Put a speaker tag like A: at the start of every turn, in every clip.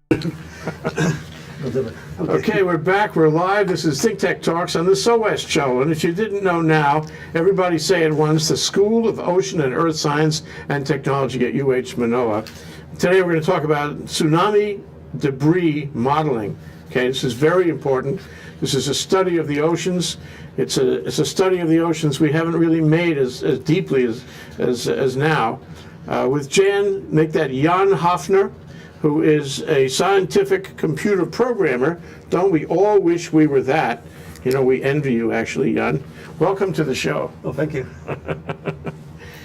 A: Okay, we're back. We're live. This is Think Tech Talks on the SOWEST show. And if you didn't know now, everybody say it once, the School of Ocean and Earth Science and Technology at UH-Manoa. Today we're going to talk about tsunami debris modeling. Okay, this is very important. This is a study of the oceans. It's a study of the oceans we haven't really made as deeply as now. With Jan Hafner, who is a scientific computer programmer. Don't we all wish we were that? You know, we envy you, actually, Jan. Welcome to the show.
B: Oh, thank you.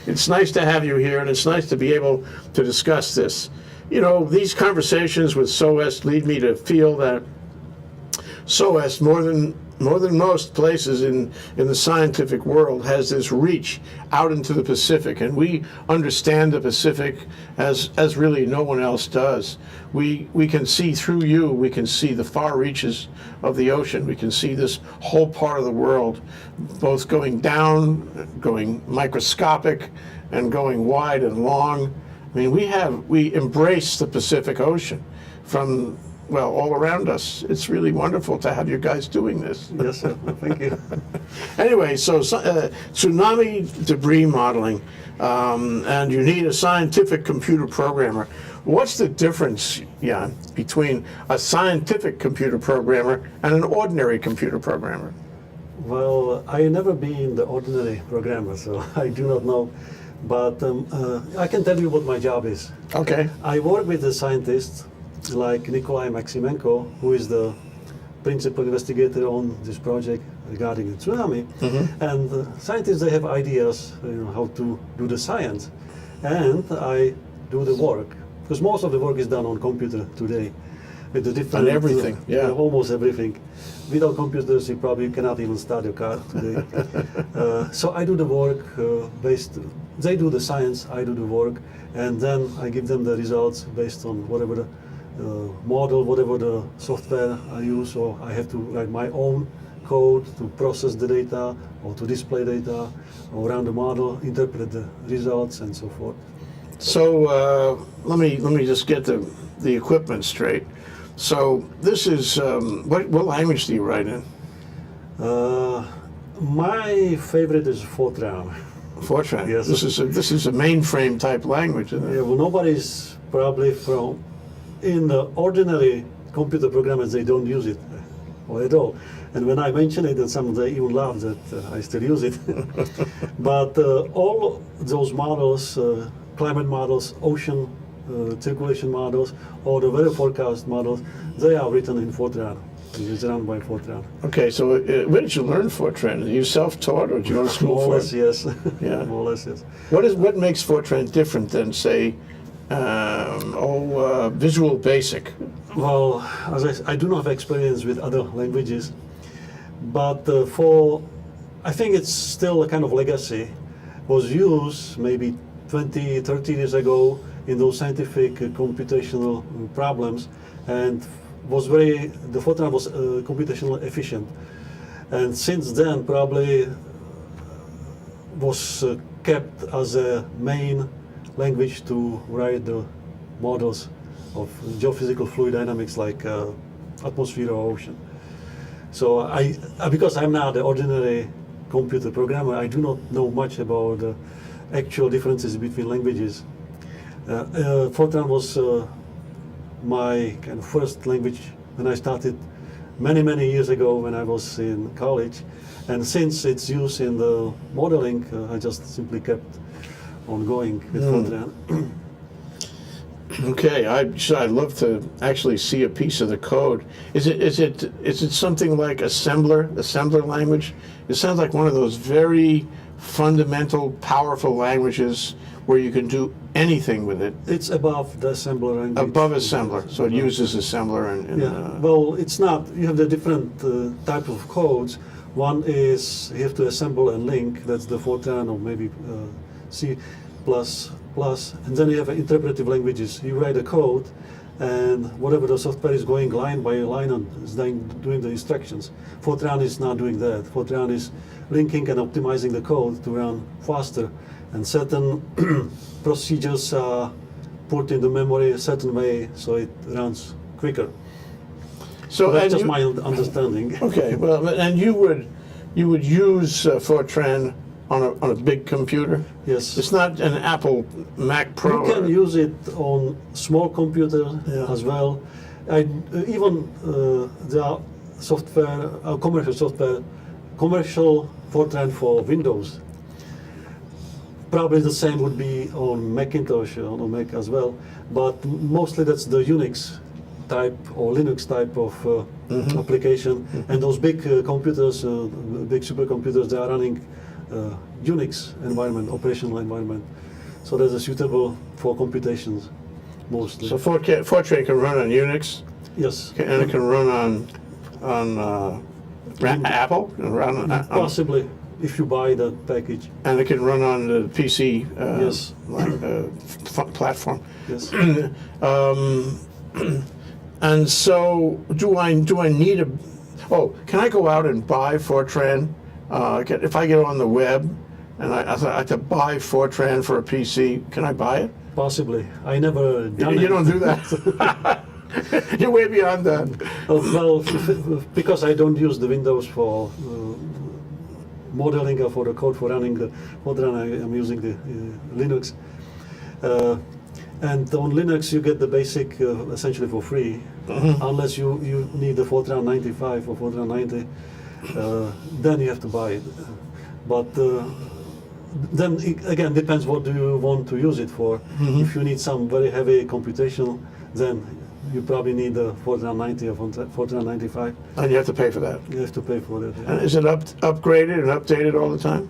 A: It's nice to have you here, and it's nice to be able to discuss this. You know, these conversations with SOWEST lead me to feel that SOWEST, more than most places in the scientific world, has this reach out into the Pacific, and we understand the Pacific as really no one else does. We can see through you. We can see the far reaches of the ocean. We can see this whole part of the world, both going down, going microscopic, and going wide and long. I mean, we embrace the Pacific Ocean from, well, all around us. It's really wonderful to have you guys doing this.
B: Yes, sir. Thank you.
A: Anyway, so tsunami debris modeling, and you need a scientific computer programmer. What's the difference, Jan, between a scientific computer programmer and an ordinary computer programmer?
B: Well, I never been the ordinary programmer, so I do not know. But I can tell you what my job is.
A: Okay.
B: I work with the scientists like Nikolai Maximento, who is the principal investigator on this project regarding the tsunami. Mm-hmm. And scientists, they have ideas, how to do the science. And I do the work, because most of the work is done on computer today. With the different...
A: And everything, yeah.
B: Almost everything. Without computers, you probably cannot even start your car today. So I do the work they do the science, I do the work, and then I give them the results based on whatever the model, whatever the software I use, or I have to write my own code to process the data or to display data or run the model, interpret the results, and so forth.
A: So let me just get the equipment straight. So this is what language do you write in?
B: My favorite is Fortran.
A: Fortran.
B: Yes.
A: This is a mainframe type language, isn't it?
B: Yeah. Well, nobody's probably in the ordinary computer programmers, they don't use it or at all. And when I mention it, and some they even laugh that I still use it. But all those models, climate models, ocean circulation models, or the weather forecast models, they are written in Fortran. It's run by Fortran.
A: Okay, so where did you learn Fortran? Are you self-taught, or did you go to school
B: for it? More or less, yes.
A: Yeah.
B: More or less, yes.
A: What makes Fortran different than, say, Visual Basic?
B: Well, as I do not have experience with other languages, but I think it's still a kind of legacy, was used maybe 20, 30 years ago in those scientific computational problems, and the Fortran was computationally efficient. And since then, probably was kept as a main language to write the models of geophysical fluid dynamics like atmosphere or ocean. So because I'm not the ordinary computer programmer, I do not know much about the actual differences between languages. Fortran was my kind of first language when I started many years ago when I was in college. And since it's used in the modeling, I just simply kept on going with Fortran.
A: Okay, I'd love to actually see a piece of the code. Is it something like assembler language? It sounds like one of those very fundamental, powerful languages where you can do anything with it.
B: It's above the assembler language.
A: Above assembler, so it uses assembler and
B: well, it's not. You have the different type of codes. One is you have to assemble and link. That's the Fortran or maybe C++. And then you have interpretive languages. You write a code, and whatever the software is going line by line and is doing the instructions. Fortran is not doing that. Fortran is linking and optimizing the code to run faster, and certain procedures are put in the memory a certain way so it runs quicker.
A: So
B: That's
A: and
B: just
A: you-
B: my understanding.
A: Okay, well, and you would use Fortran on a big computer?
B: Yes.
A: It's not an Apple Mac Pro.
B: You can use it on small computer
A: Yeah.
B: as well. Even there are software, commercial Fortran for Windows. Probably the same would be on Macintosh or on Mac as well, but mostly that's the Unix type or Linux type of application. And those big computers, big supercomputers, they are running Unix environment, operational environment. So that's suitable for computations mostly.
A: So Fortran can run on Unix,
B: Yes.
A: and it can run on Apple, and
B: Possibly, if you buy the package.
A: and it can run on the PC
B: Yes.
A: platform.
B: Yes.
A: And so, do I need a? Oh, can I go out and buy Fortran? If I get on the web and I have to buy Fortran for a PC, can I buy it?
B: Possibly. I never done
A: You
B: it.
A: don't do that. You're way beyond that.
B: Well, because I don't use the Windows for modeling or for the code for running the Fortran, I'm using the Linux. And on Linux, you get the basic essentially for free, unless you need the Fortran 95 or Fortran 90. Then you have to buy it. But then it, again, depends what do you want to use it for. If you need some very heavy computation, then you probably need the Fortran 90 or Fortran 95.
A: And you have to pay for that.
B: You have to pay for that.
A: And is it upgraded and updated all the time?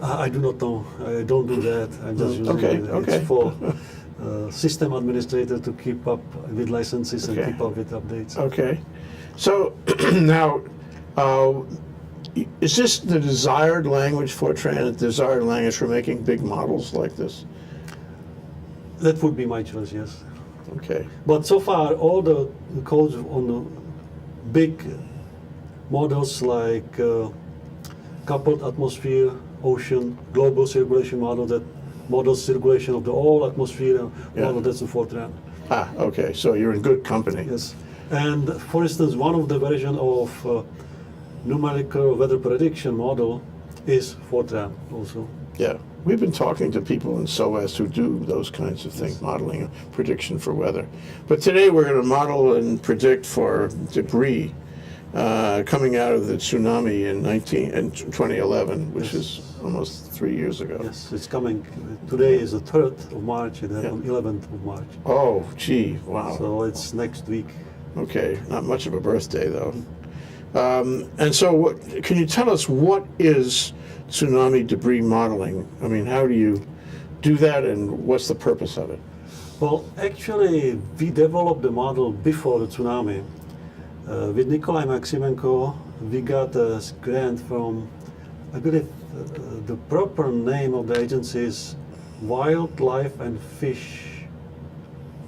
B: I do not know. I don't do that. I'm just using
A: Okay,
B: it.
A: okay.
B: It's for system administrator to keep up with licenses and
A: Okay.
B: keep up with updates.
A: Okay. So now, is this the desired language Fortran, the desired language for making big models like this?
B: That would be my choice, yes.
A: Okay.
B: But so far, all the codes on the big models like coupled atmosphere, ocean, global circulation model that models circulation of the whole atmosphere,
A: Yeah.
B: model that's the Fortran.
A: Ah, okay. So you're in good company.
B: Yes. And for instance, one of the version of numerical weather prediction model is Fortran also.
A: Yeah. We've been talking to people in SOAS who do those kinds of things, modeling and prediction for weather. But today we're going to model and predict for debris coming out of the tsunami in 2011, which is almost 3 years ago.
B: Yes, it's coming. Today is the 3rd of March and then
A: Yeah.
B: on 11th of March.
A: Oh, gee, wow.
B: So it's next week.
A: Okay, not much of a birthday though. And so, can you tell us what is tsunami debris modeling? I mean, how do you do that, and what's the purpose of it?
B: Well, actually, we developed the model before the tsunami. With Nikolai Maximento, we got a grant from, I believe, the proper name of the agency is Wildlife and Fish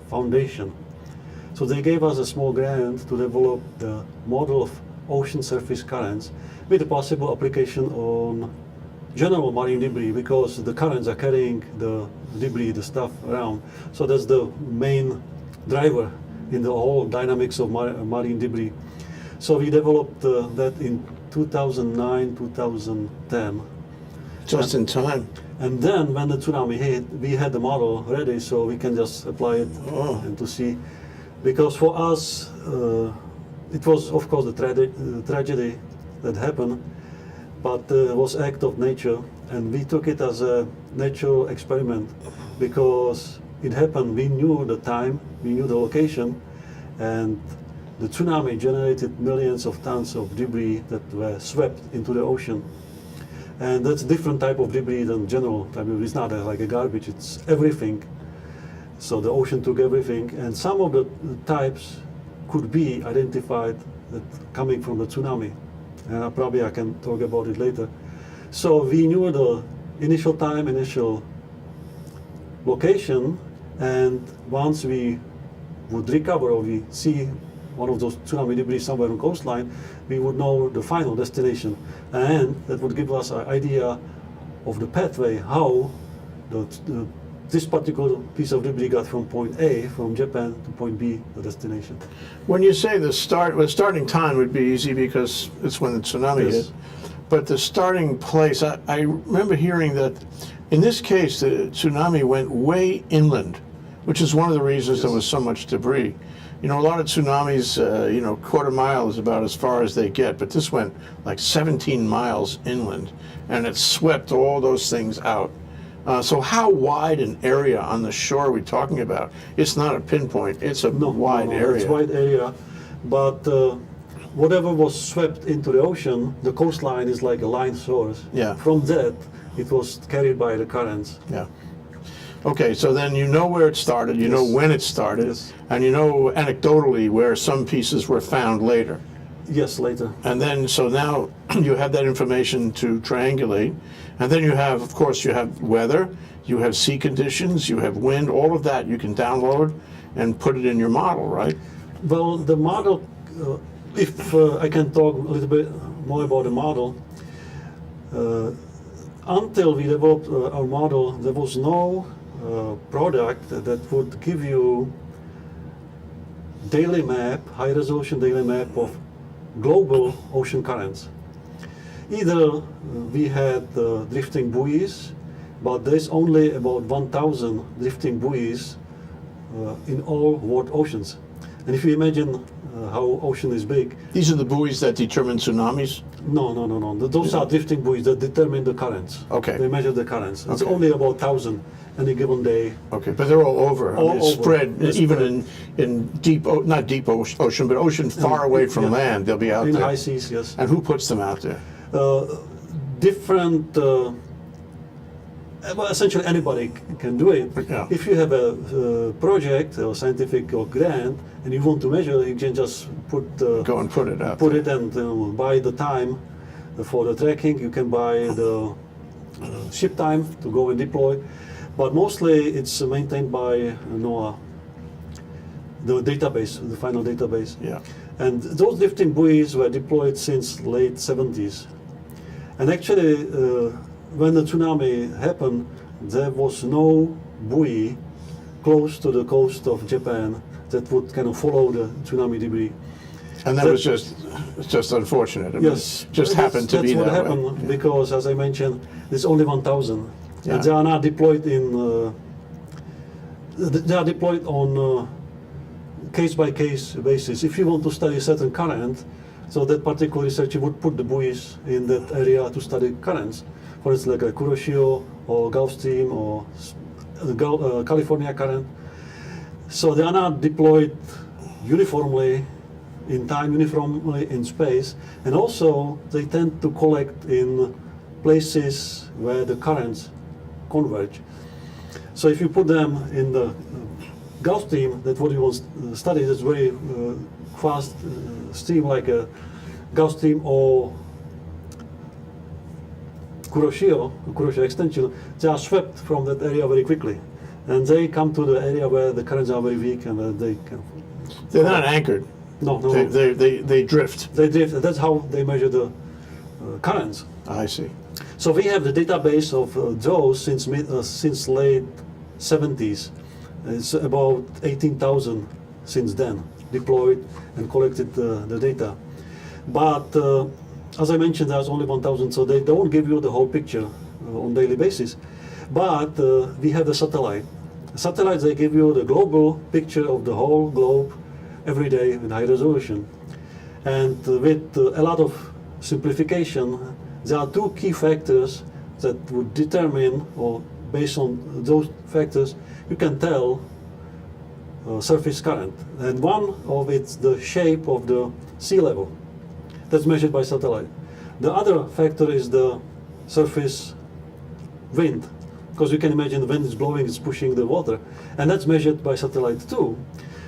B: Foundation. So they gave us a small grant to develop the model of ocean surface currents with a possible application on general marine debris, because the currents are carrying the debris, the stuff around. So that's the main driver in the whole dynamics of marine debris. So we developed that in 2009, 2010.
A: Just in time.
B: And then when the tsunami hit, we had the model ready, so we can just apply it and to see. Because for us, it was of course the tragedy that happened, but it was act of nature, and we took it as a natural experiment because it happened. We knew the time, we knew the location, and the tsunami generated millions of tons of debris that were swept into the ocean. And that's a different type of debris than general type of debris. It's not like a garbage, it's everything. So the ocean took everything, and some of the types could be identified that coming from the tsunami. And probably I can talk about it later. So we knew the initial time, initial location, and once we would recover or we see one of those tsunami debris somewhere on coastline, we would know the final destination. And that would give us an idea of the pathway, how the this particular piece of debris got from point A, from Japan, to point B, the destination.
A: When you say the starting time would be easy because it's when the tsunami
B: Yes.
A: hit, but the starting place, I remember hearing that in this case the tsunami went way inland, which is one of the reasons there was so much debris. You know, a lot of tsunamis, quarter mile is about as far as they get, but this went like 17 miles inland, and it swept all those things out. So how wide an area on the shore are we talking about? It's not a pinpoint, it's a wide area.
B: It's a wide area, but whatever was swept into the ocean, the coastline is like a line source.
A: Yeah.
B: From that, it was carried by the currents.
A: Yeah. Okay, so then you know where it started, you know when it started,
B: Yes.
A: and you know anecdotally where some pieces were found later.
B: Yes, later.
A: And then, so now you have that information to triangulate. And then you have, of course, you have weather, you have sea conditions, you have wind, all of that you can download and put it in your model, right?
B: Well, the model, if I can talk a little bit more about the model, until we developed our model, there was no product that would give you daily map, high resolution daily map of global ocean currents. Either we had drifting buoys, but there's only about 1,000 drifting buoys in all world oceans. And if you imagine how ocean is big,
A: These are the buoys that determine tsunamis?
B: no. Those are drifting buoys that determine the currents.
A: Okay.
B: They measure the currents. It's
A: Okay.
B: only about 1,000 any given day.
A: Okay, but they're all over.
B: All
A: It's
B: over.
A: spread,
B: It's
A: even
B: spread.
A: in deep, not deep ocean, but ocean far away from
B: Yeah.
A: land, they'll be out
B: In
A: there.
B: high seas, yes.
A: And who puts them out there?
B: Different, well, essentially anybody can do it.
A: Yeah.
B: If you have a project or scientific or grant and you want to measure, you can just put
A: Go and put it out
B: put
A: there.
B: it and buy the time for the tracking. You can buy the ship time to go and deploy, but mostly it's maintained by NOAA, the database, the final database.
A: Yeah.
B: And those drifting buoys were deployed since late 70s. And actually, when the tsunami happened, there was no buoy close to the coast of Japan that would kind of follow the tsunami debris.
A: And that
B: That-
A: was just unfortunate. I mean,
B: Yes,
A: just happened to be
B: that's what
A: that
B: happened
A: way.
B: because, as I mentioned, there's only 1,000,
A: Yeah.
B: and they are not deployed in. They are deployed on case-by-case basis. If you want to study certain current, so that particular researcher would put the buoys in that area to study currents. For instance, like a Kuroshio or Gulf Stream or California current. So they are not deployed uniformly in time, uniformly in space, and also they tend to collect in places where the currents converge. So if you put them in the Gulf Stream, that's what you want to study, it's very fast stream like a Gulf Stream or Kuroshio extension, they are swept from that area very quickly. And they come to the area where the currents are very weak and they can.
A: They're not anchored.
B: No.
A: They drift.
B: They drift. That's how they measure the currents.
A: I see.
B: So we have the database of those since late 70s. It's about 18,000 since then deployed and collected the data. But as I mentioned, there's only 1,000, so they don't give you the whole picture on daily basis. But we have the satellite. Satellites, they give you the global picture of the whole globe every day in high resolution. And with a lot of simplification, there are two key factors that would determine, or based on those factors, you can tell surface current. And one of it's the shape of the sea level. That's measured by satellite. The other factor is the surface wind, because you can imagine the wind is blowing, it's pushing the water, and that's measured by satellite too.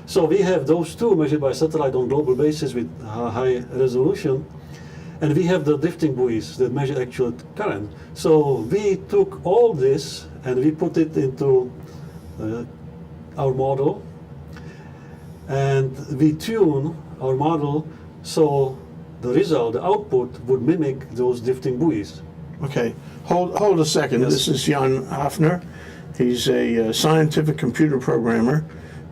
B: So we have those two measured by satellite on global basis with high resolution, and we have the drifting buoys that measure actual current. So we took all this and we put it into our model, and we tune our model so the result, the output, would mimic those drifting buoys.
A: Okay, hold a second.
B: Yes.
A: This is Jan Hafner, He's a scientific computer programmer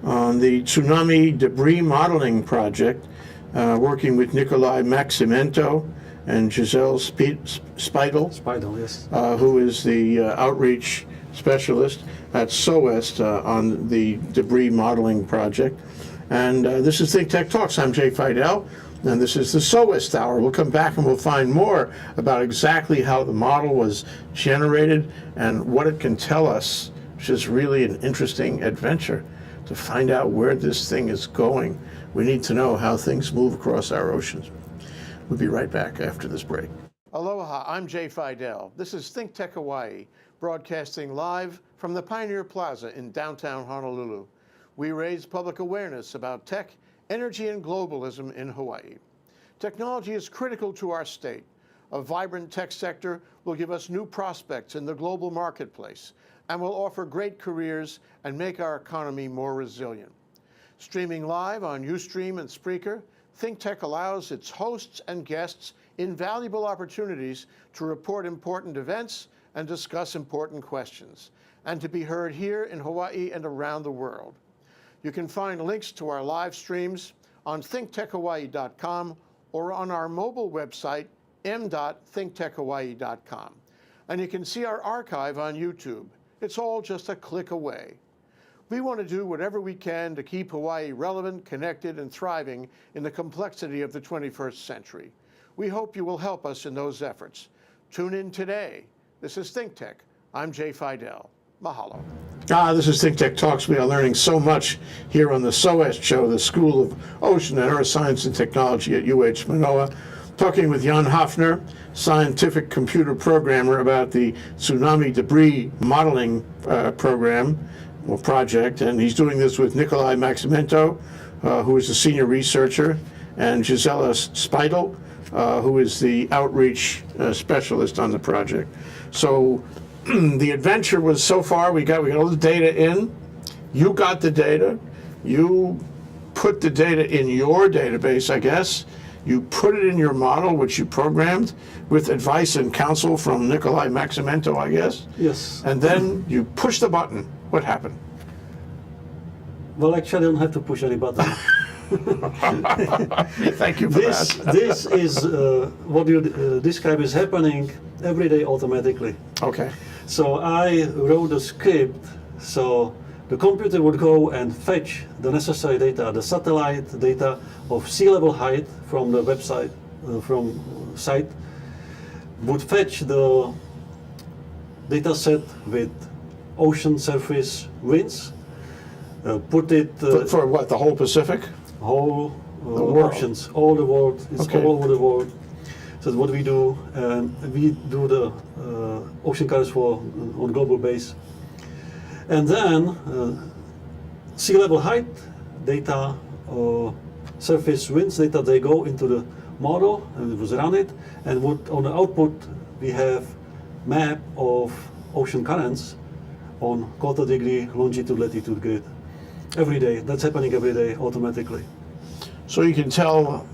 A: on the Tsunami Debris Modeling Project, working with Nikolai Maximento and Giselle Spidel,
B: yes.
A: who is the outreach specialist at SOEST on the debris modeling project. And this is Think Tech Talks. I'm Jay Fidell, and this is the SOEST Hour. We'll come back and we'll find more about exactly how the model was generated and what it can tell us, which is really an interesting adventure to find out where this thing is going. We need to know how things move across our oceans. We'll be right back after this break. Aloha, I'm Jay Fidell. This is Think Tech Hawaii, broadcasting live from the Pioneer Plaza in downtown Honolulu. We raise public awareness about tech, energy, and globalism in Hawaii. Technology is critical to our state. A vibrant tech sector will give us new prospects in the global marketplace and will offer great careers and make our economy more resilient. Streaming live on Ustream and Spreaker, Think Tech allows its hosts and guests invaluable opportunities to report important events and discuss important questions, and to be heard here in Hawaii and around the world. You can find links to our live streams on thinktechhawaii.com or on our mobile website, m.thinktechhawaii.com. And you can see our archive on YouTube. It's all just a click away. We want to do whatever we can to keep Hawaii relevant, connected, and thriving in the complexity of the 21st century. We hope you will help us in those efforts. Tune in today. This is Think Tech. I'm Jay Fidell. Mahalo. This is Think Tech Talks. We are learning so much here on the SOEST show, the School of Ocean and Earth Science and Technology at UH-Manoa, talking with Jan Hafner, scientific computer programmer, about the Tsunami Debris Modeling project, and he's doing this with Nikolai Maximento, who is a senior researcher, and Gisela Spidel, who is the outreach specialist on the project. So the adventure was, so far, we got all the data in. You got the data. You put the data in your database, I guess. You put it in your model, which you programmed with advice and counsel from Nikolai Maximento, I guess.
B: Yes.
A: And then you push the button. What happened?
B: Well, actually, I don't have to push any button.
A: Thank you for that.
B: This is what you describe is happening every day automatically.
A: Okay.
B: So I wrote a script, so the computer would go and fetch the necessary data, the satellite data of sea level height from the website, from site, would fetch the data set with ocean surface winds, put it...
A: for what, the whole Pacific?
B: Whole
A: world.
B: oceans, all the world, it's
A: Okay.
B: all over the world. So that's what we do, and we do the ocean currents on global base. And then sea level height data, surface winds data, they go into the model and it was run it, and on the output we have map of ocean currents on quarter degree longitude latitude grid. Every day, that's happening every day automatically.
A: So you can tell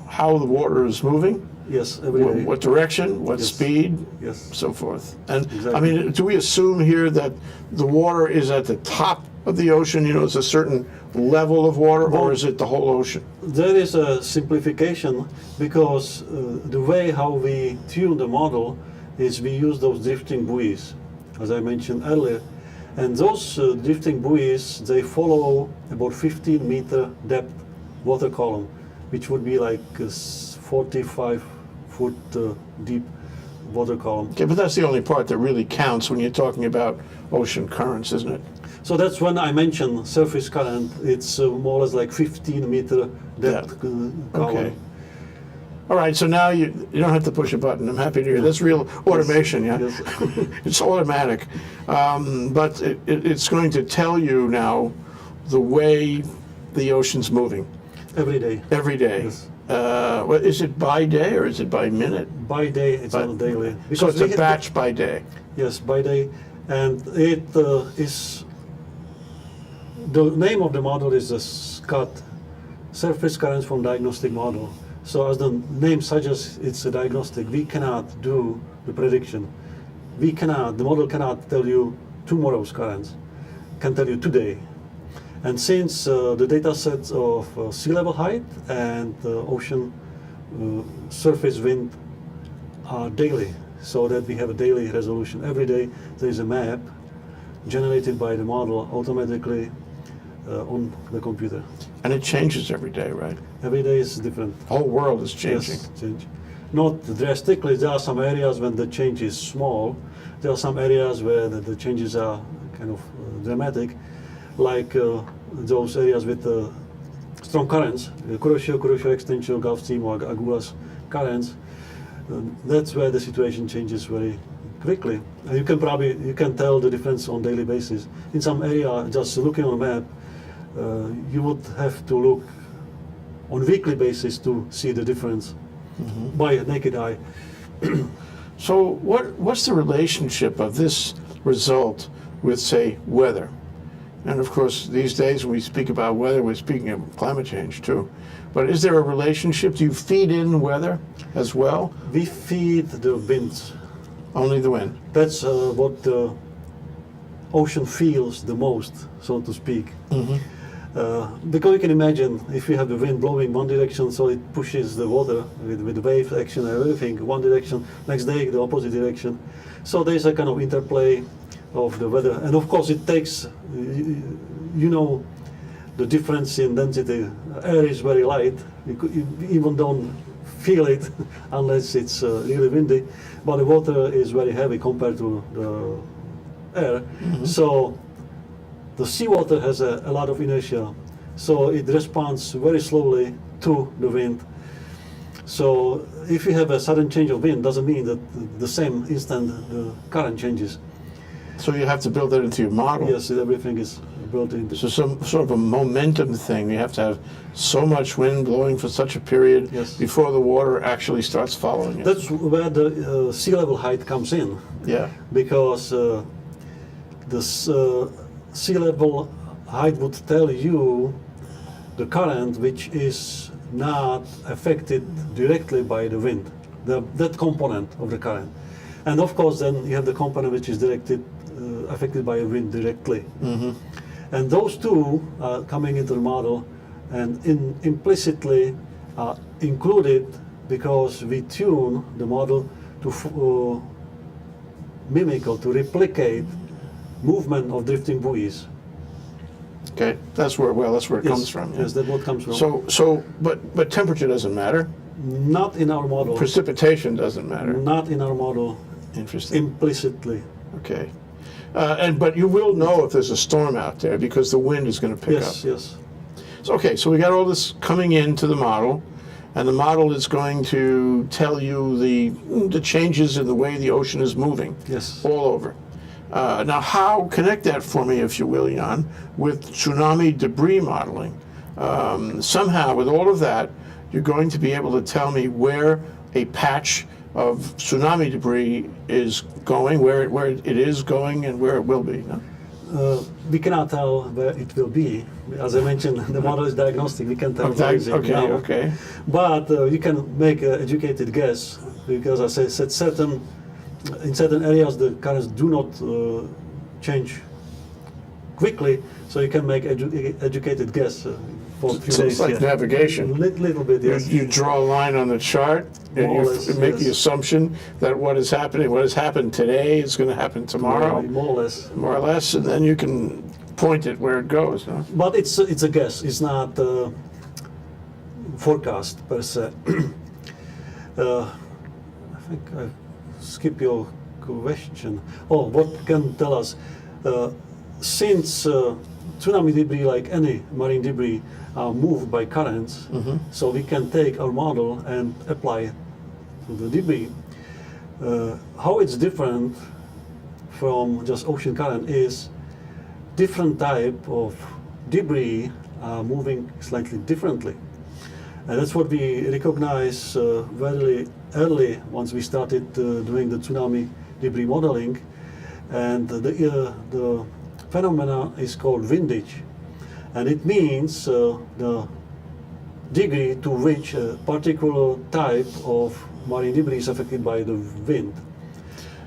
A: how the water is moving?
B: Yes, every day.
A: What direction, what
B: Yes.
A: speed,
B: Yes.
A: so forth. And
B: Exactly.
A: I mean, do we assume here that the water is at the top of the ocean, it's a certain level of water, or is it the whole ocean?
B: There is a simplification because the way how we tune the model is we use those drifting buoys, as I mentioned earlier. And those drifting buoys, they follow about 15-meter depth water column, which would be like a 45-foot deep water column.
A: Okay, but that's the only part that really counts when you're talking about ocean currents, isn't it?
B: So that's when I mentioned surface current. It's more or less like 15-meter depth column.
A: Okay. All right, so now you don't have to push a button. I'm happy to hear. That's real automation, yeah?
B: Yes.
A: It's automatic. But it's going to tell you now the way the ocean's moving.
B: Every day.
A: Every day.
B: Yes.
A: Is it by day or is it by minute?
B: By day, it's on a daily.
A: So it's
B: we
A: a
B: hit
A: batch by day.
B: Yes, by day. And it is, the name of the model is the SCUD, Surface Currents from Diagnostic Model. So as the name suggests, it's a diagnostic. We cannot do the prediction. The model cannot tell you tomorrow's currents, can tell you today. And since the data sets of sea level height and ocean surface wind are daily, so that we have a daily resolution. Every day there is a map generated by the model automatically on the computer.
A: And it changes every day, right?
B: Every day is different.
A: The whole world is changing.
B: Yes, change. Not drastically. There are some areas when the change is small. There are some areas where the changes are kind of dramatic, like those areas with strong currents, Kuroshio extension, Gulf Stream, or Agulhas currents. That's where the situation changes very quickly. And you can tell the difference on daily basis. In some area, just looking on a map, you would have to look on weekly basis to see the difference by naked eye.
A: So what's the relationship of this result with, say, weather? And of course, these days when we speak about weather, we're speaking of climate change too. But is there a relationship? Do you feed in weather as well?
B: We feed the winds.
A: Only the wind?
B: That's what the ocean feels the most, so to speak. Because you can imagine if you have the wind blowing one direction, so it pushes the water with wave action and everything one direction, next day the opposite direction. So there's a kind of interplay of the weather. And of course it takes, you know, the difference in density. Air is very light, you even don't feel it unless it's really windy, but the water is very heavy compared to the air. So the seawater has a lot of inertia, so it responds very slowly to the wind. So if you have a sudden change of wind, doesn't mean that the same instant the current changes.
A: So you have to build that into your model?
B: Yes, everything is built into.
A: So some sort of a momentum thing. You have to have so much wind blowing for such a period before the water actually starts following it.
B: That's where the sea level height comes in.
A: Yeah.
B: Because the sea level height would tell you the current which is not affected directly by the wind, that component of the current. And of course then you have the component which is affected by a wind directly. And those two are coming into the model and implicitly are included because we tune the model to mimic or to replicate movement of drifting buoys.
A: Okay, that's where it comes from.
B: Yes, that's what comes from.
A: But temperature doesn't matter.
B: Not in our model.
A: Precipitation doesn't matter.
B: Not in our model.
A: Interesting.
B: Implicitly.
A: Okay. But you will know if there's a storm out there because the wind is going to pick up.
B: Yes.
A: So, okay, so we got all this coming into the model, and the model is going to tell you the changes in the way the ocean is moving.
B: Yes.
A: All over. Now, connect that for me, if you will, Jan, with tsunami debris modeling. Somehow, with all of that, you're going to be able to tell me where a patch of tsunami debris is going, where it is going, and where it will be. No?
B: We cannot tell where it will be. As I mentioned, the model is diagnostic. We can't tell where it is now.
A: Okay.
B: But you can make an educated guess, because as I said, in certain areas the currents do not change quickly, so you can make educated guess for a few
A: So
B: days.
A: it's like navigation.
B: Little bit, yes.
A: You draw a line on the chart, and
B: More or
A: you
B: less,
A: make the
B: yes.
A: assumption that what has happened today is going to happen tomorrow,
B: More or less.
A: and then you can point it where it goes. No?
B: But it's a guess. It's not forecast per se. I think I skip your question. Oh, what can tell us? Since tsunami debris, like any marine debris, are moved by currents, so we can take our model and apply it to the debris. How it's different from just ocean current is different type of debris are moving slightly differently. And that's what we recognize very early once we started doing the tsunami debris modeling. And the phenomena is called windage. And it means the degree to which a particular type of marine debris is affected by the wind.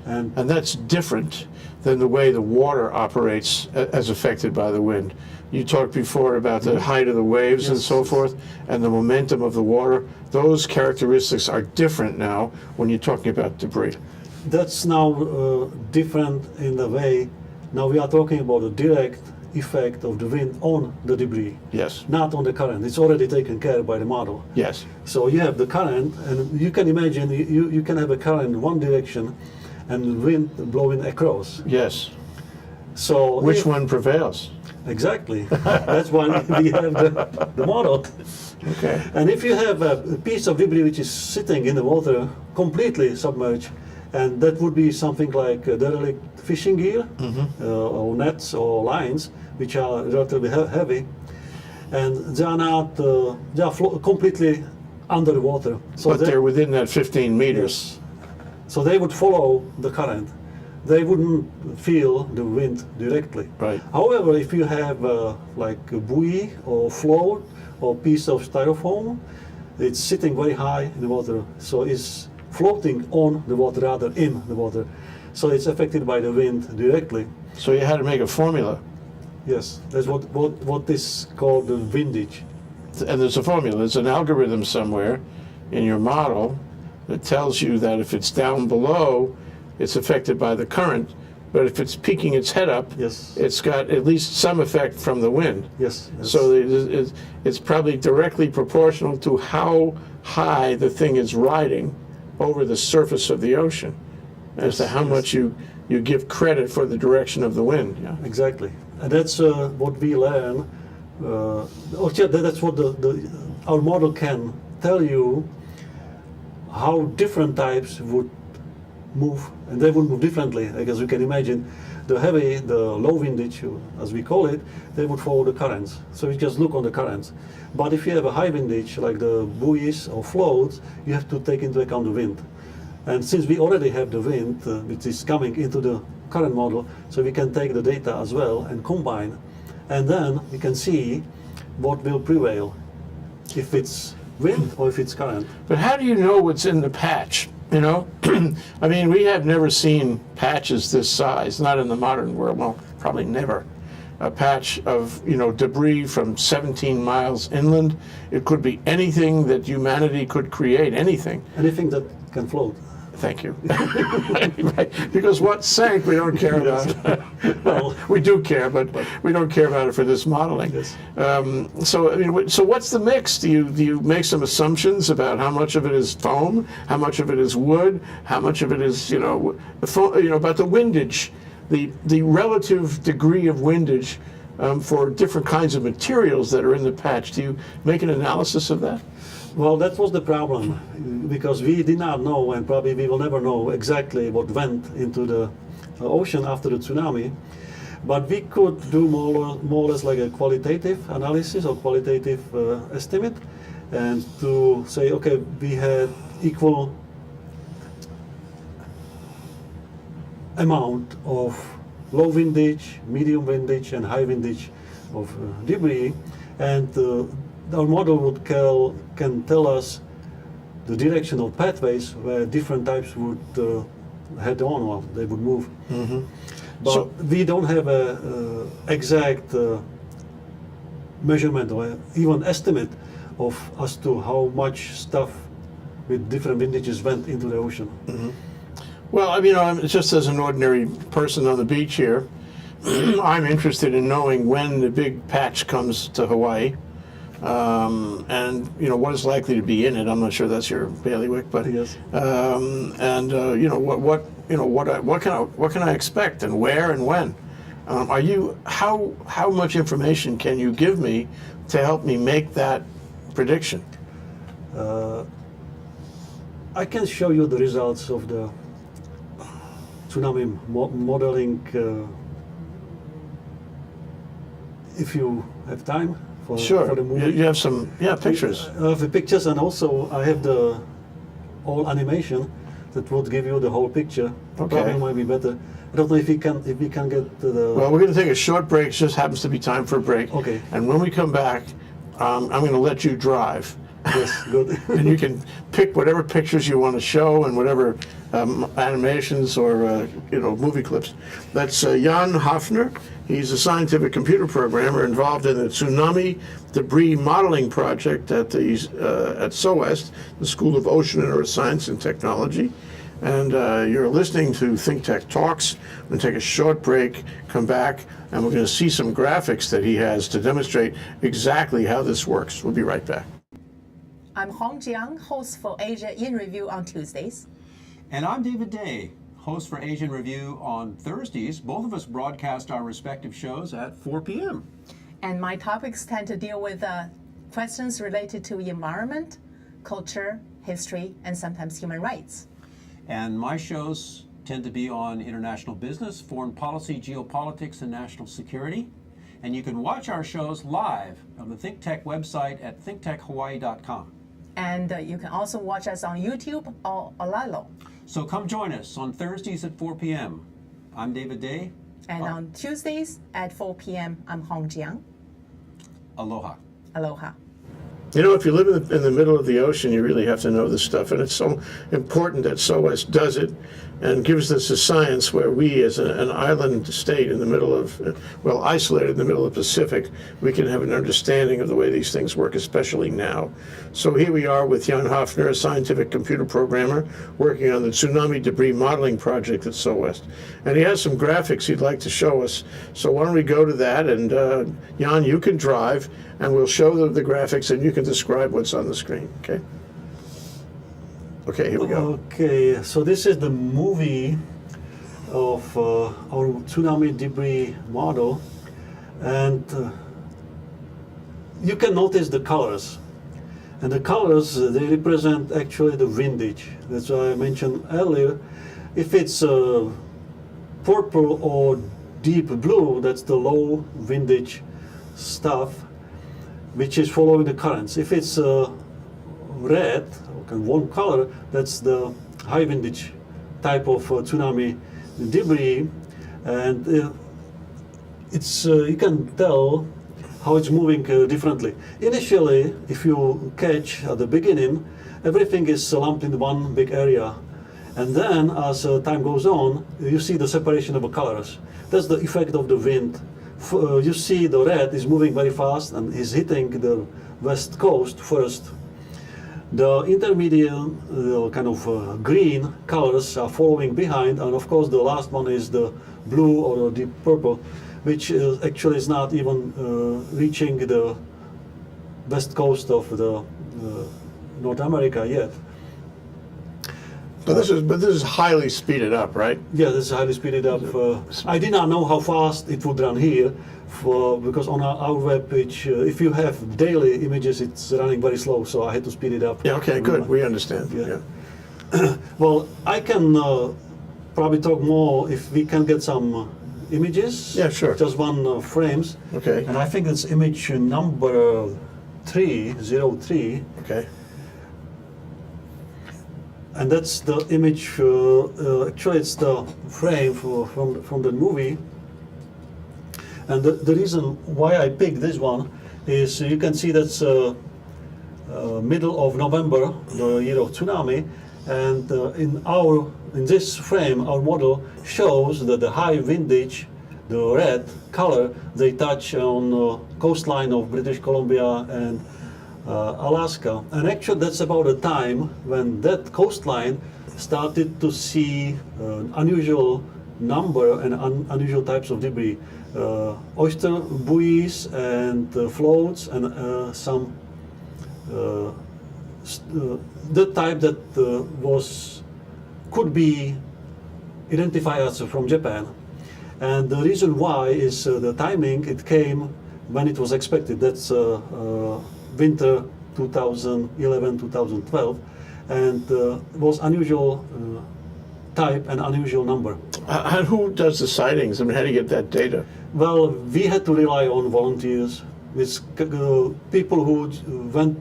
A: And that's different than the way the water operates as affected by the wind. You talked before about the height of the waves and so forth, and the momentum of the water. Those characteristics are different now when you're talking about debris.
B: That's now different in the way. Now we are talking about the direct effect of the wind on the debris,
A: Yes.
B: not on the current. It's already taken care by the model.
A: Yes.
B: So you have the current, and you can imagine you can have a current in one direction and wind blowing across.
A: Yes.
B: So
A: Which one prevails?
B: Exactly. That's why we have the model.
A: Okay.
B: And if you have a piece of debris which is sitting in the water, completely submerged, and that would be something like derelict fishing gear, or nets or lines, which are relatively heavy, and they are not they are completely under the water. So
A: But they're within that 15 meters.
B: Yes. So they would follow the current. They wouldn't feel the wind directly.
A: Right.
B: However, if you have like a buoy or float or piece of styrofoam, it's sitting very high in the water, so it's floating on the water rather in the water. So it's affected by the wind directly.
A: So you had to make a formula.
B: Yes, that's what is called the windage.
A: And there's a formula. There's an algorithm somewhere in your model that tells you that if it's down below, it's affected by the current, but if it's peeking its head up,
B: Yes.
A: it's got at least some effect from the wind.
B: Yes. Yes.
A: So it's probably directly proportional to how high the thing is riding over the surface of the ocean, as to how much you give credit for the direction of the wind. Yeah.
B: Exactly, and that's what we learn. That's what our model can tell you, how different types would move, and they would move differently. As you can imagine, the low windage, as we call it, they would follow the currents. So we just look on the currents. But if you have a high windage, like the buoys or floats, you have to take into account the wind. And since we already have the wind, which is coming into the current model, so we can take the data as well and combine, and then we can see what will prevail, if it's wind or if it's current.
A: But how do you know what's in the patch? You know, I mean, we have never seen patches this size, not in the modern world. Well, probably never. A patch of, debris from 17 miles inland. It could be anything that humanity could create, anything.
B: Anything that can float.
A: Thank you. Right. Because what sank, we don't care about. Well, we do care, but we don't care about it for this modeling.
B: Yes.
A: So what's the mix? Do you make some assumptions about how much of it is foam, how much of it is wood, how much of it is about the windage, the relative degree of windage for different kinds of materials that are in the patch? Do you make an analysis of that?
B: Well, that was the problem, because we did not know, and probably we will never know exactly what went into the ocean after the tsunami. But we could do more or less like a qualitative analysis or qualitative estimate, and to say, okay, we had equal amount of low windage, medium windage, and high windage of debris, and our model can tell us the direction of pathways where different types would head on, or they would move.
A: Mm-hmm.
B: But
A: So
B: we don't have a exact measurement or even estimate of as to how much stuff with different vintages went into the ocean.
A: Mm-hmm. Well, I'm just as an ordinary person on the beach here, I'm interested in knowing when the big patch comes to Hawaii. And what is likely to be in it. I'm not sure that's your bailiwick, but
B: Yes.
A: what can I expect, and where and when? How much information can you give me to help me make that prediction?
B: I can show you the results of the tsunami modeling if you have time.
A: Sure.
B: For the movie.
A: You have some pictures.
B: I have the pictures, and also I have the whole animation that would give you the whole picture.
A: Okay.
B: Probably might be better. I don't know if we can get to the.
A: Well, we're going to take a short break. It just happens to be time for a break.
B: Okay.
A: And when we come back, I'm going to let you drive,
B: Yes, good.
A: And you can pick whatever pictures you want to show and whatever animations or movie clips. That's Jan Hafner. He's a scientific computer programmer involved in the Tsunami-The modeling project at SOWEST, the School of Ocean and Earth Science and Technology. And you're listening to ThinkTech Talks. We're going to take a short break, come back, and we're going to see some graphics that he has to demonstrate exactly how this works. We'll be right back.
C: I'm Hong Jiang, host for Asia in Review on Tuesdays.
D: And I'm David Day, host for Asian Review on Thursdays. Both of us broadcast our respective shows at 4 p.m.
C: And my topics tend to deal with questions related to environment, culture, history, and sometimes human rights.
D: And my shows tend to be on international business, foreign policy, geopolitics, and national security. And you can watch our shows live on the ThinkTech website at thinktechhawaii.com.
C: And you can also watch us on YouTube or Olalo.
D: So come join us on Thursdays at 4 p.m. I'm David Day.
C: And on Tuesdays at 4 p.m., I'm Hong Jiang.
D: Aloha.
C: Aloha.
A: You know, if you live in the middle of the ocean, you really have to know this stuff, and it's so important that SOWEST does it and gives us a science where we, as an island state in the middle of, isolated in the middle of the Pacific, we can have an understanding of the way these things work, especially now. So here we are with Jan Hafner, a scientific computer programmer, working on the Tsunami-The modeling project at SOWEST. And he has some graphics he'd like to show us. So why don't we go to that, and Jan, you can drive, and we'll show the graphics, and you can describe what's on the screen, okay? Okay, here we go.
B: Okay, so this is the movie of our tsunami debris model, and you can notice the colors. And the colors, they represent actually the windage. That's why I mentioned earlier. If it's purple or deep blue, that's the low windage stuff, which is following the currents. If it's red, one color, that's the high windage type of tsunami debris, and it's you can tell how it's moving differently. Initially, if you catch at the beginning, everything is lumped in one big area, and then as time goes on, you see the separation of the colors. That's the effect of the wind. You see the red is moving very fast and is hitting the west coast first. The intermediate kind of green colors are following behind, and of course the last one is the blue or the deep purple, which actually is not even reaching the west coast of the North America yet.
A: But this is highly speeded up, right?
B: Yeah, this is highly speeded up. I did not know how fast it would run here, because on our web page, if you have daily images, it's running very slow, so I had to speed it up.
A: Yeah, okay, good. We understand.
B: Yeah. Well, I can probably talk more if we can get some images.
A: Yeah, sure.
B: Just one frames.
A: Okay.
B: And I think it's image number 303.
A: Okay.
B: And that's the image, actually it's the frame from the movie. And the reason why I picked this one is you can see that's middle of November, the year of tsunami, and in this frame our model shows that the high windage, the red color, they touch on the coastline of British Columbia and Alaska. And actually that's about the time when that coastline started to see unusual number and unusual types of debris. Oyster buoys and floats and some the type that could be identified as from Japan. And the reason why is the timing. It came when it was expected. That's winter 2011-2012, and was unusual type and unusual number.
A: And who does the sightings? I mean, how do you get that data?
B: Well, we had to rely on volunteers, with people who went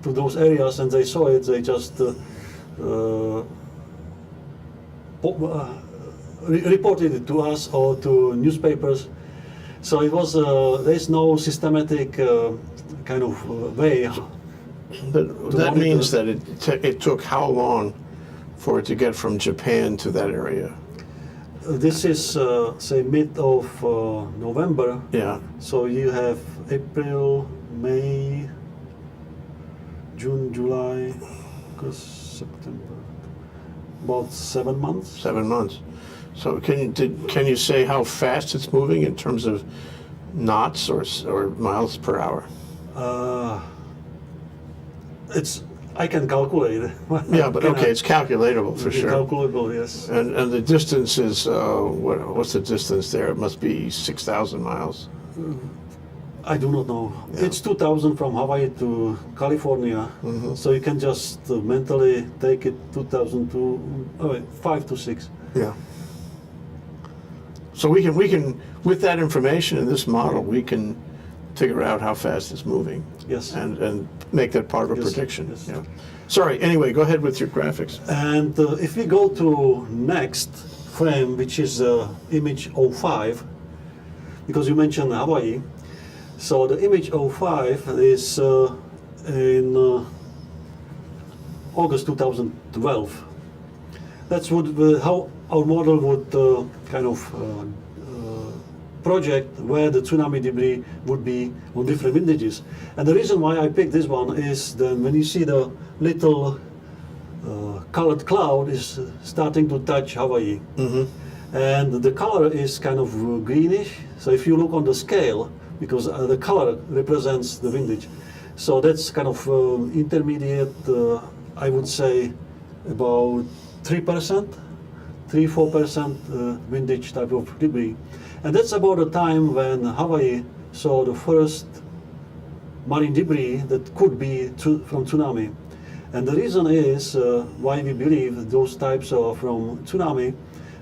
B: to those areas and they saw it. They just reported it to us or to newspapers. So it was there's no systematic kind of way
A: That means that it took how long for it to get from Japan to that area?
B: This is, say, mid of November.
A: Yeah.
B: So you have April, May, June, July, August, September. About 7 months.
A: 7 months. So can you say how fast it's moving in terms of knots or miles per hour?
B: I can calculate it.
A: Yeah, but okay, it's calculatable for sure.
B: Calculable, yes.
A: And the distance is what's the distance there? It must be 6,000 miles.
B: I do not know.
A: Yeah.
B: It's 2,000 from Hawaii to California, so you can just mentally take it 2,000 to 5 to 6.
A: Yeah. So we can with that information in this model, we can figure out how fast it's moving.
B: Yes.
A: And make that part of a
B: Yes,
A: prediction.
B: yes.
A: Yeah. Sorry. Anyway, go ahead with your graphics.
B: And if we go to next frame, which is image 05, because you mentioned Hawaii, so the image 05 is in August 2012. That's how our model would kind of project where the tsunami debris would be on different vintages. And the reason why I picked this one is that when you see the little colored cloud is starting to touch Hawaii. And the color is kind of greenish. So if you look on the scale, because the color represents the vintage. So that's kind of intermediate, I would say about 3%, 3-4% vintage type of debris. And that's about the time when Hawaii saw the first marine debris that could be from tsunami. And the reason is why we believe those types are from tsunami,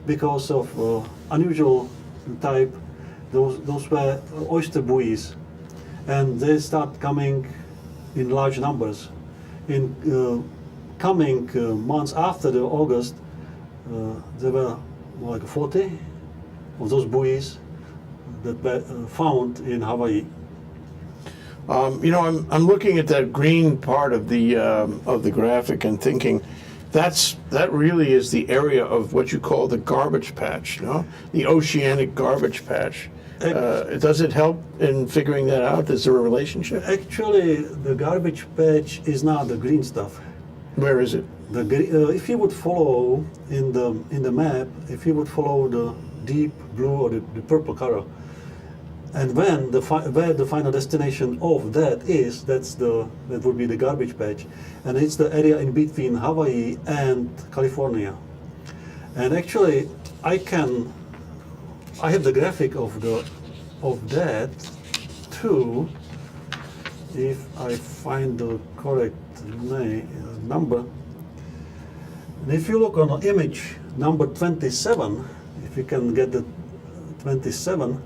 B: because of unusual type. Those were oyster buoys, and they start coming in large numbers. In coming months after the August, there were like 40 of those buoys that were found in Hawaii.
A: You know, I'm looking at that green part of the graphic and thinking, that really is the area of what you call the garbage patch, no? The oceanic garbage patch. Does it help in figuring that out? Is there a relationship?
B: Actually, the garbage patch is not the green stuff.
A: Where is it?
B: If you would follow in the map, if you would follow the deep blue or the purple color, and when where the final destination of that is, that would be the garbage patch, and it's the area in between Hawaii and California. And actually, I have the graphic of that too, if I find the correct number. And if you look on image number 27, if you can get the 27.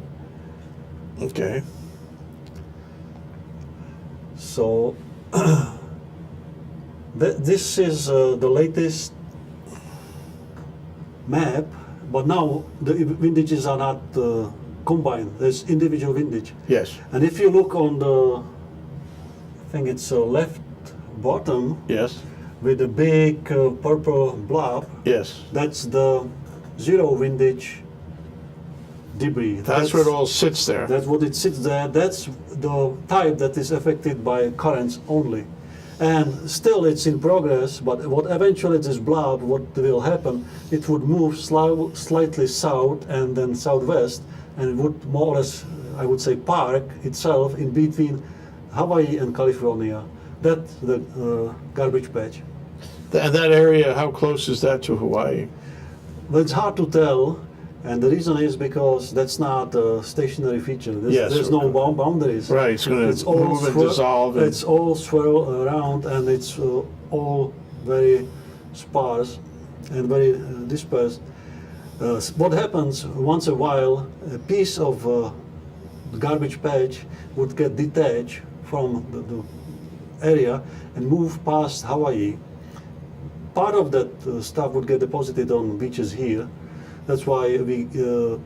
A: Okay.
B: So this is the latest map, but now the vintages are not combined. There's individual vintage.
A: Yes.
B: And if you look on the, I think it's left bottom,
A: Yes.
B: with the big purple blob,
A: Yes.
B: that's the zero vintage debris.
A: That's where it all sits there.
B: That's what it sits there. That's the type that is affected by currents only. And still it's in progress, but what eventually this blob, what will happen, it would move slightly south and then southwest, and it would more or less, I would say, park itself in between Hawaii and California. That's the garbage patch.
A: That area, how close is that to Hawaii?
B: But it's hard to tell, and the reason is because that's not a stationary feature. There's no boundaries.
A: Right, it's going to move and dissolve.
B: It's all swirl around, and it's all very sparse and very dispersed. What happens once in a while, a piece of the garbage patch would get detached from the area and move past Hawaii. Part of that stuff would get deposited on beaches here. That's why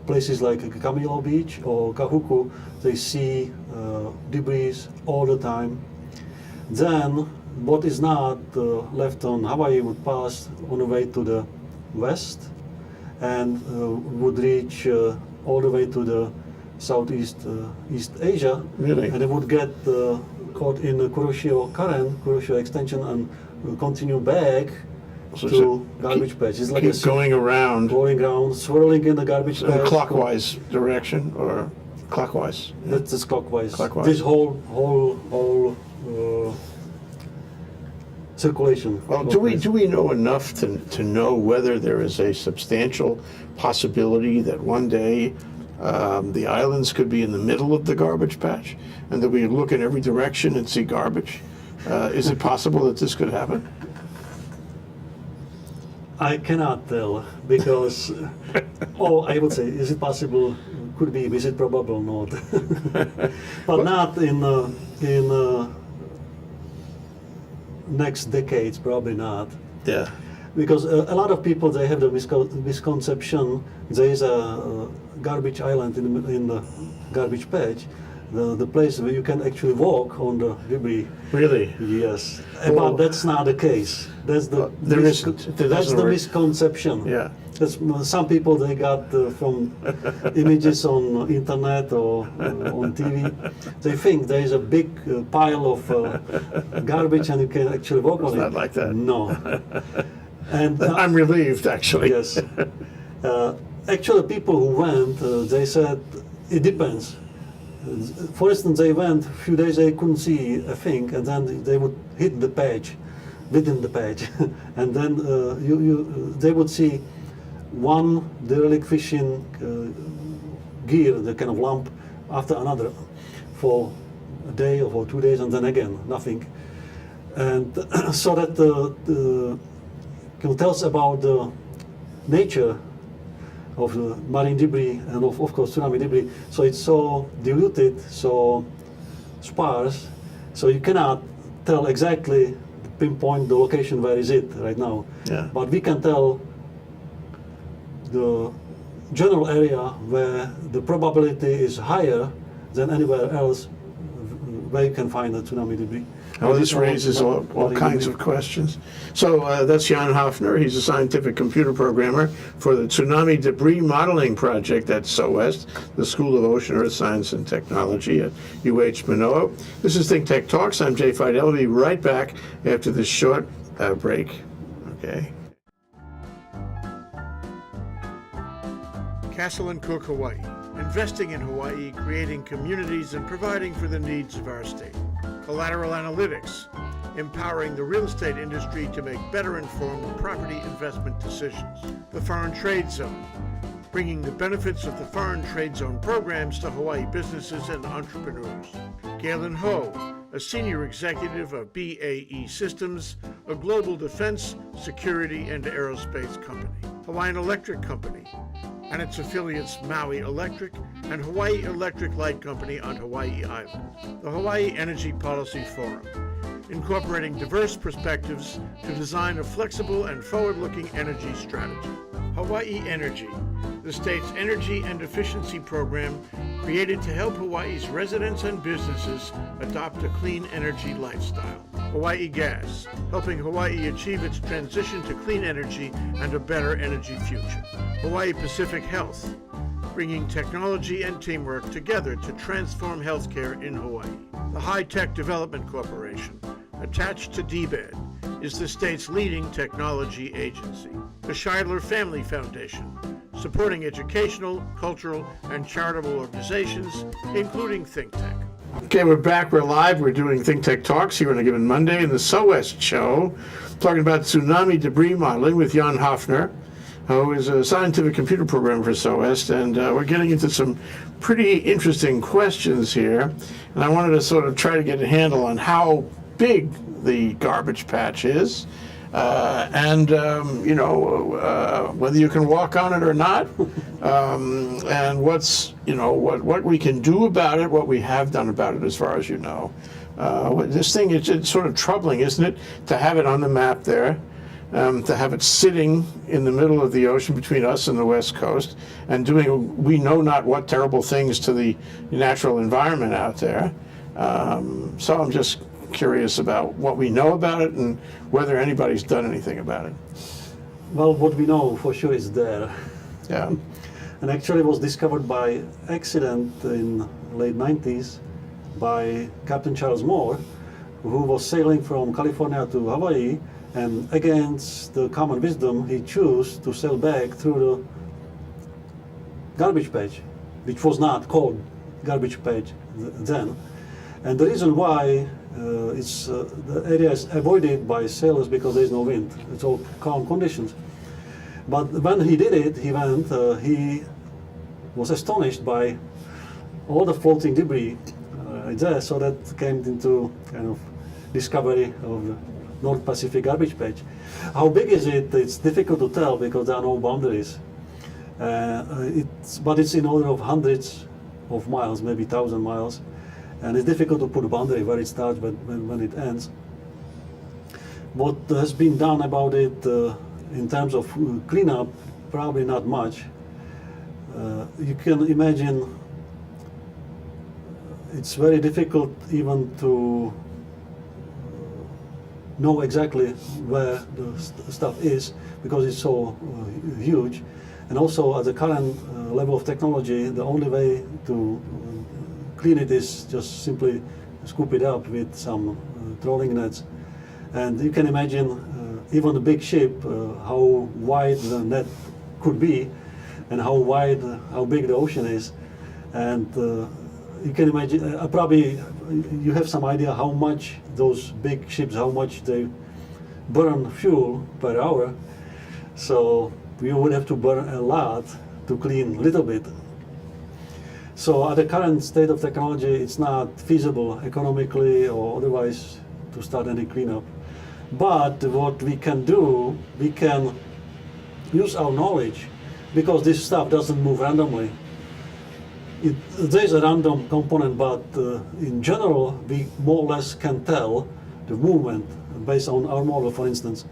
B: places like Kamilo Beach or Kahuku, they see debris all the time. Then what is not left on Hawaii would pass on the way to the west and would reach all the way to the Southeast East Asia.
A: Really?
B: And it would get caught in the Kuroshio current, Kuroshio extension, and continue back
A: So
B: to garbage patch. It's like
A: keep going around
B: going around, swirling in the garbage
A: in a
B: patch.
A: clockwise direction or clockwise.
B: That's just clockwise.
A: Clockwise.
B: This whole circulation.
A: Well, do we know enough to know whether there is a substantial possibility that one day the islands could be in the middle of the garbage patch, and that we look in every direction and see garbage? Is it possible that this could happen?
B: I cannot tell because, I would say, is it possible? Could be. Is it probable? Not, but not in next decades. Probably not.
A: Yeah.
B: Because a lot of people, they have the misconception there is a garbage island in the garbage patch, the place where you can actually walk on the debris.
A: Really?
B: Yes,
A: Well,
B: but that's not the case. That's the
A: there isn't. There
B: that's
A: doesn't
B: the
A: work.
B: misconception.
A: Yeah.
B: That's, some people they got from images on internet or on TV. They think there is a big pile of garbage and you can actually walk on it.
A: not like that.
B: No. And
A: I'm relieved, actually.
B: yes, actually, people who went, they said it depends. For instance, they went a few days, they couldn't see a thing, and then they would hit the patch, within the patch, and then they would see one derelict fishing gear, the kind of lamp, after another, for a day or for 2 days, and then again nothing, and so that tells about the nature of the marine debris and of course tsunami debris. So it's so diluted, so sparse, so you cannot tell exactly, pinpoint the location where is it right now.
A: Yeah.
B: But we can tell the general area where the probability is higher than anywhere else where you can find the tsunami debris.
A: Oh, this raises all kinds of questions. So that's Jan Hafner. He's a scientific computer programmer for the Tsunami Debris Modeling Project at SOWEST, the School of Ocean, Earth Science and Technology at UH-Manoa. This is Think Tech Talks. I'm Jay Fidell. I'll be right back after this short break. Okay. Castle and Cook, Hawaii. Investing in Hawaii, creating communities, and providing for the needs of our state. Collateral Analytics, empowering the real estate industry to make better informed property investment decisions. The Foreign Trade Zone, bringing the benefits of the Foreign Trade Zone programs to Hawaii businesses and entrepreneurs. Galen Ho, a senior executive of BAE Systems, a global defense, security, and aerospace company. Hawaiian Electric Company and its affiliates Maui Electric and Hawaii Electric Light Company on Hawaii Island. The Hawaii Energy Policy Forum, incorporating diverse perspectives to design a flexible and forward-looking energy strategy. Hawaii Energy, the state's energy and efficiency program created to help Hawaii's residents and businesses adopt a clean energy lifestyle. Hawaii Gas, helping Hawaii achieve its transition to clean energy and a better energy future. Hawaii Pacific Health, bringing technology and teamwork together to transform healthcare in Hawaii. The High Tech Development Corporation, attached to DBED, is the state's leading technology agency. The Scheidler Family Foundation, supporting educational, cultural, and charitable organizations, including Think Tech. Okay, we're back. We're live. We're doing Think Tech Talks here on a given Monday in the SOWEST show, talking about tsunami debris modeling with Jan Hafner, who is a scientific computer programmer for SOWEST, and we're getting into some pretty interesting questions here. And I wanted to sort of try to get a handle on how big the garbage patch is, and whether you can walk on it or not, and what's what we can do about it, what we have done about it, as far as you know. This thing is, it's sort of troubling, isn't it, to have it on the map there, to have it sitting in the middle of the ocean between us and the West Coast, and doing we know not what terrible things to the natural environment out there. So I'm just curious about what we know about it and whether anybody's done anything about it.
B: Well, what we know for sure is there.
A: Yeah.
B: And actually it was discovered by accident in late 90s by Captain Charles Moore, who was sailing from California to Hawaii, and against the common wisdom, he chose to sail back through the garbage patch, which was not called garbage patch then. And the reason why the area is avoided by sailors because there is no wind. It's all calm conditions. But when he did it, he was astonished by all the floating debris there, so that came into kind of discovery of the North Pacific garbage patch. How big is it? It's difficult to tell because there are no boundaries. But it's in order of hundreds of miles, maybe 1,000 miles. And it's difficult to put a boundary where it starts but when it ends. What has been done about it in terms of cleanup, probably not much. You can imagine it's very difficult even to know exactly where the stuff is because it's so huge. And also at the current level of technology, the only way to clean it is just simply scoop it up with some trolling nets. And you can imagine even a big ship, how wide the net could be and how big the ocean is. And you can imagine, probably you have some idea how much those big ships, how much they burn fuel per hour. So you would have to burn a lot to clean a little bit. So at the current state of technology, it's not feasible economically or otherwise to start any cleanup. But what we can do, we can use our knowledge, because this stuff doesn't move randomly. There's a random component, but in general, we more or less can tell the movement based on our model, for instance.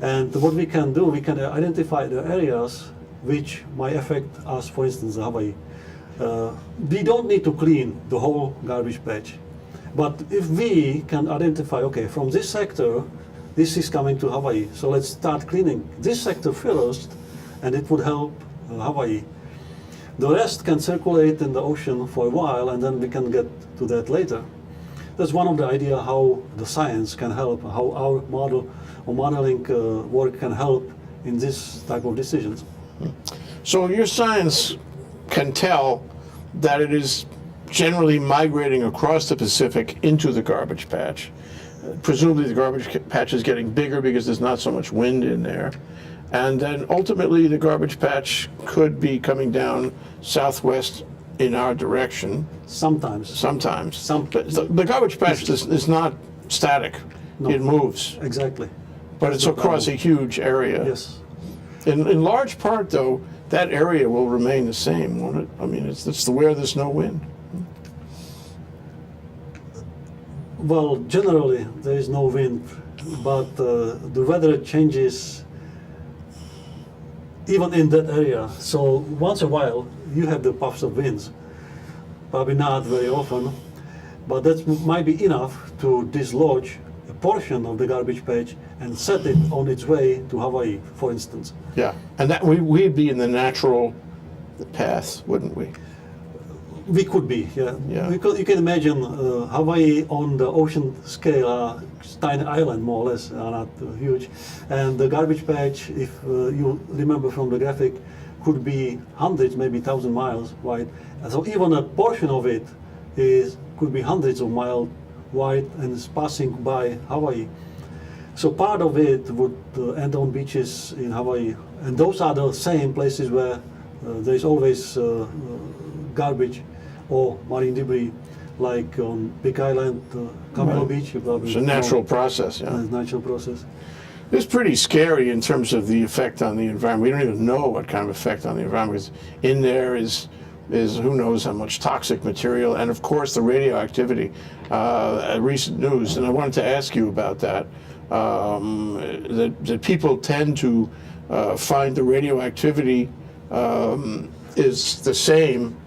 B: And what we can do, we can identify the areas which might affect us, for instance, Hawaii. We don't need to clean the whole garbage patch. But if we can identify, okay, from this sector, this is coming to Hawaii, so let's start cleaning this sector first, and it would help Hawaii. The rest can circulate in the ocean for a while, and then we can get to that later. That's one of the ideas how the science can help, how our model or modeling work can help in this type of decisions.
A: So your science can tell that it is generally migrating across the Pacific into the garbage patch. Presumably the garbage patch is getting bigger because there's not so much wind in there. And then ultimately the garbage patch could be coming down southwest in our direction.
B: Sometimes.
A: But the garbage patch is not static. No. It moves.
B: Exactly.
A: But it's across a huge area.
B: Yes.
A: In large part, though, that area will remain the same, won't it? I mean, it's where there's no wind.
B: Well, generally there is no wind, but the weather changes even in that area. So once a while you have the puffs of winds, probably not very often, but that might be enough to dislodge a portion of the garbage patch and set it on its way to Hawaii, for instance.
A: Yeah, and that we'd be in the natural path, wouldn't we?
B: We could be, yeah.
A: Yeah.
B: Because you can imagine Hawaii on the ocean scale, tiny island more or less, not huge. And the garbage patch, if you remember from the graphic, could be hundreds, maybe 1,000 miles wide. And so even a portion of it could be hundreds of miles wide and is passing by Hawaii. So part of it would end on beaches in Hawaii. And those are the same places where there's always garbage or marine debris, like on Big Island, Camilo
A: Right.
B: Beach. You probably
A: It's a natural process, yeah.
B: It's a natural process.
A: It's pretty scary in terms of the effect on the environment. We don't even know what kind of effect on the environment, because in there is who knows how much toxic material, and of course the radioactivity. Recent news, and I wanted to ask you about that. That people tend to find the radioactivity is the same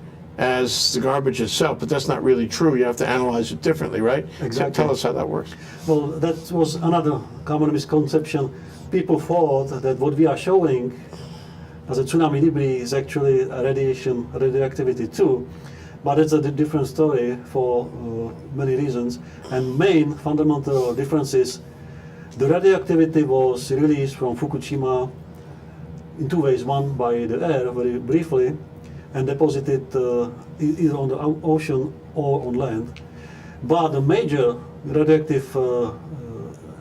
A: as the garbage itself, but that's not really true. You have to analyze it differently, right?
B: Exactly.
A: Tell us how that works.
B: Well, that was another common misconception. People thought that what we are showing as a tsunami debris is actually a radioactivity too, but it's a different story for many reasons. And main fundamental difference is the radioactivity was released from Fukushima in two ways. One by the air, very briefly, and deposited either on the ocean or on land. But the major radioactive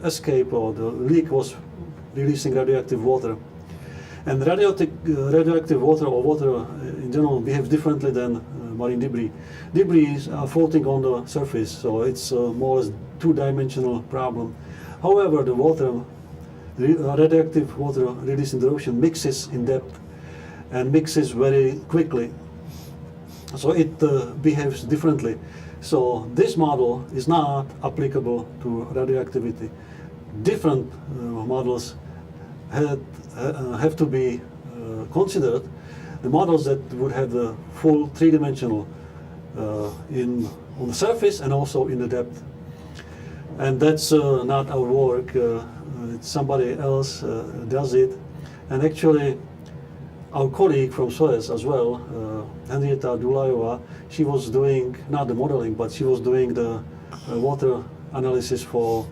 B: escape or the leak was releasing radioactive water. And radioactive water or water in general behaves differently than marine debris. Debris are floating on the surface, so it's more or less two-dimensional problem. However, the water, radioactive water released in the ocean mixes in depth and mixes very quickly. So it behaves differently. So this model is not applicable to radioactivity. Different models have to be considered. The models that would have the full three-dimensional on the surface and also in the depth. And that's not our work. It's somebody else does it. And actually, our colleague from SOES as well, Henrietta Dulajová, she was doing not the modeling, but she was doing the water analysis for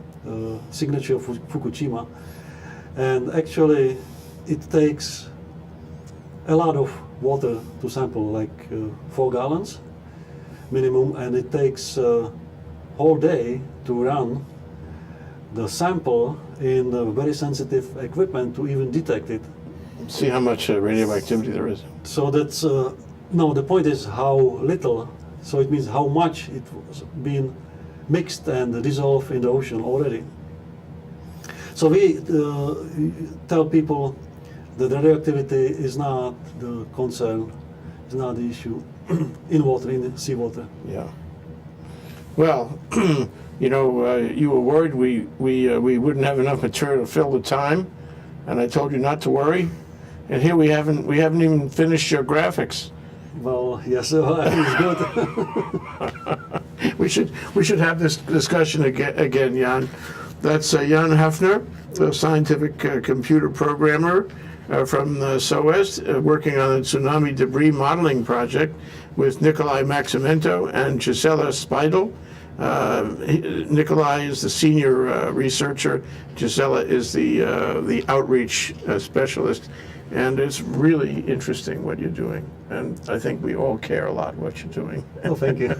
B: signature of Fukushima. And actually, it takes a lot of water to sample, like 4 gallons minimum, and it takes a whole day to run the sample in very sensitive equipment to even detect it.
A: See how much radioactivity there is.
B: So that's, no, the point is how little, so it means how much it was being mixed and dissolved in the ocean already. So we tell people that radioactivity is not the concern, is not the issue in water, in seawater.
A: Yeah. Well, you know, you were worried we wouldn't have enough material to fill the time, and I told you not to worry. And here we haven't even finished your graphics.
B: Well, yes, I think it's good.
A: We should have this discussion again, Jan. That's Jan Hafner, a scientific computer programmer from SOES, working on the tsunami debris modeling project with Nikolai Maximento and Gisela Fidell. Nikolai is the senior researcher. Gisela is the outreach specialist. And it's really interesting what you're doing. And I think we all care a lot what you're doing.
B: Oh, thank you.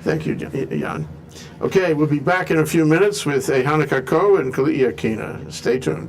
A: Thank you, Jan. Okay, we'll be back in a few minutes with a Hanukkah Ko and Kaliya Kina. Stay tuned.